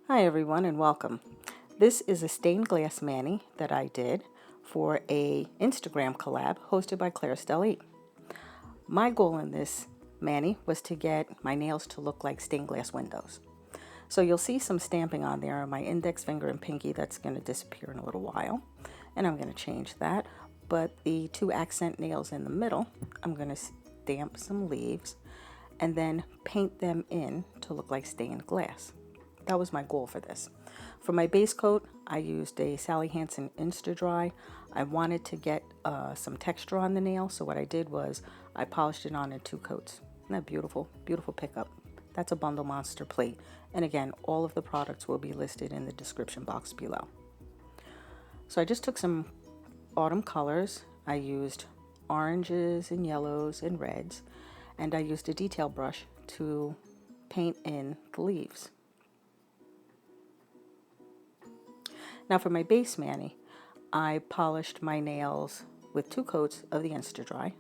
Hi everyone and welcome. This is a stained glass mani that I did for a Instagram collab hosted by XTREME. My goal in this mani was to get my nails to look like stained glass windows. So you'll see some stamping on there on my index finger and pinky that's going to disappear in a little while. And I'm going to change that. But the two accent nails in the middle, I'm going to stamp some leaves and then paint them in to look like stained glass. That was my goal for this. For my base coat, I used a Hansen Insta-Dri. I wanted to get some texture on the nail, so what I did was I polished it on in 2 coats. Isn't that beautiful? Beautiful pickup. That's a Bundle Monster plate. And again, all of the products will be listed in the description box below. So I just took some autumn colors. I used oranges and yellows and reds, and I used a detail brush to paint in the leaves. Now for my base mani, I polished my nails with 2 coats of the Insta-Dri,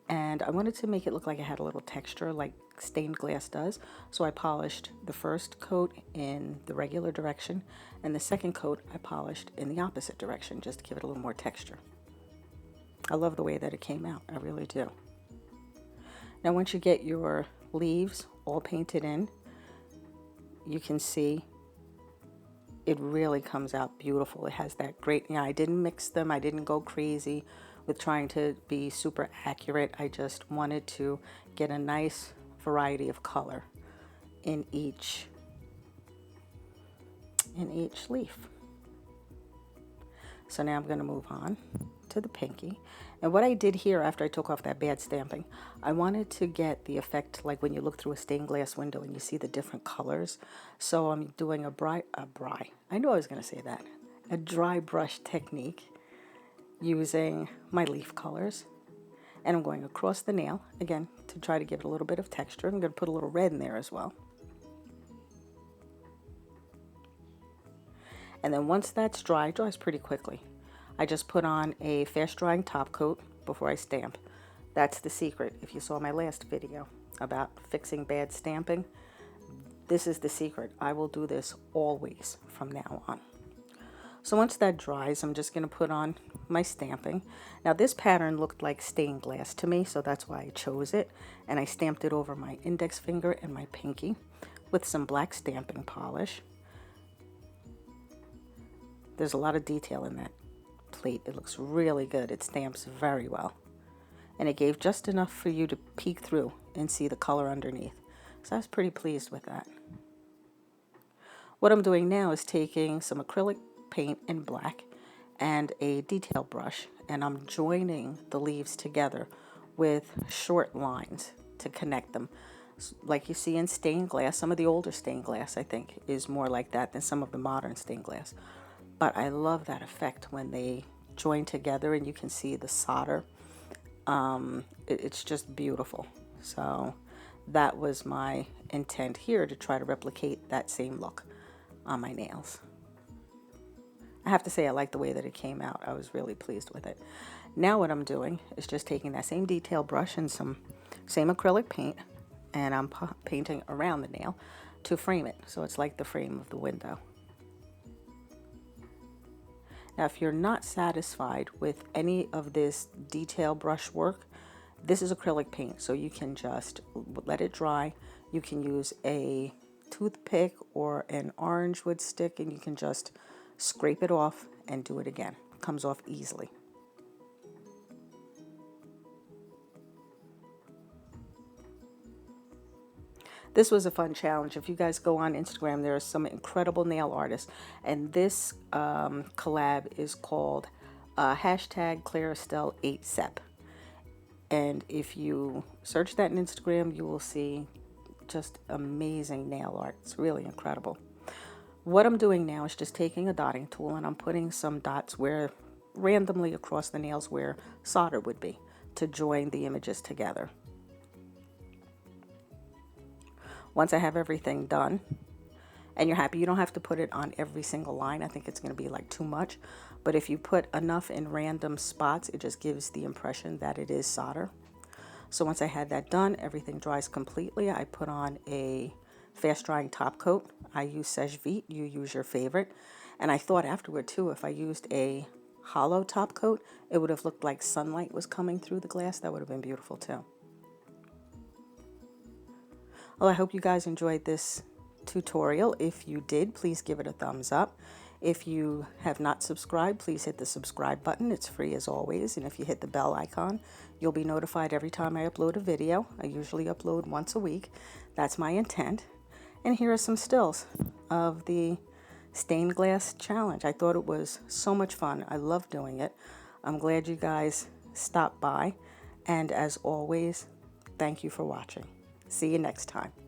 and I wanted to make it look like it had a little texture like stained glass does, so I polished the first coat in the regular direction, and the second coat I polished in the opposite direction just to give it a little more texture. I love the way that it came out, I really do. Now once you get your leaves all painted in, you can see it really comes out beautiful. It has that great, I didn't mix them. I didn't go crazy with trying to be super accurate. I just wanted to get a nice variety of color in each leaf. So now I'm going to move on to the pinky. And what I did here after I took off that bad stamping, I wanted to get the effect like when you look through a stained glass window and you see the different colors. So I'm doing a dry brush technique using my leaf colors. And I'm going across the nail, again, to try to give it a little bit of texture. I'm going to put a little red in there as well. And then once that's dry, it dries pretty quickly. I just put on a fast drying top coat before I stamp. That's the secret. If you saw my last video about fixing bad stamping, this is the secret. I will do this always from now on. So once that dries, I'm just going to put on my stamping. Now this pattern looked like stained glass to me, so that's why I chose it. And I stamped it over my index finger and my pinky with some black stamping polish. There's a lot of detail in that plate. It looks really good. It stamps very well. And it gave just enough for you to peek through and see the color underneath. So I was pretty pleased with that. What I'm doing now is taking some acrylic paint in black and a detail brush, and I'm joining the leaves together with short lines to connect them. Like you see in stained glass, some of the older stained glass I think is more like that than some of the modern stained glass. But I love that effect when they join together and you can see the solder. It's just beautiful. So that was my intent here, to try to replicate that same look on my nails. I have to say I like the way that it came out. I was really pleased with it. Now what I'm doing is just taking that same detail brush and some same acrylic paint, and I'm painting around the nail to frame it. So it's like the frame of the window. Now, if you're not satisfied with any of this detail brush work, this is acrylic paint, so you can just let it dry. You can use a toothpick or an orange wood stick, and you can just scrape it off and do it again. It comes off easily. This was a fun challenge. If you guys go on Instagram, there are some incredible nail artists, and this collab is called hashtag Claristelle8Sep. And if you search that on Instagram, you will see just amazing nail art. It's really incredible. What I'm doing now is just taking a dotting tool, and I'm putting some dots where randomly across the nails where solder would be to join the images together. Once I have everything done and you're happy, you don't have to put it on every single line. I think it's going to be like too much. But if you put enough in random spots, it just gives the impression that it is solder. So once I had that done, everything dries completely. I put on a fast drying top coat. I use Seche Vite, you use your favorite. And I thought afterward too, if I used a hollow top coat, it would have looked like sunlight was coming through the glass. That would have been beautiful too. Well, I hope you guys enjoyed this tutorial. If you did, please give it a thumbs up. If you have not subscribed, please hit the subscribe button. It's free as always. And if you hit the bell icon, you'll be notified every time I upload a video. I usually upload once a week. That's my intent. And here are some stills of the stained glass challenge. I thought it was so much fun. I love doing it. I'm glad you guys stopped by. And as always, thank you for watching. See you next time.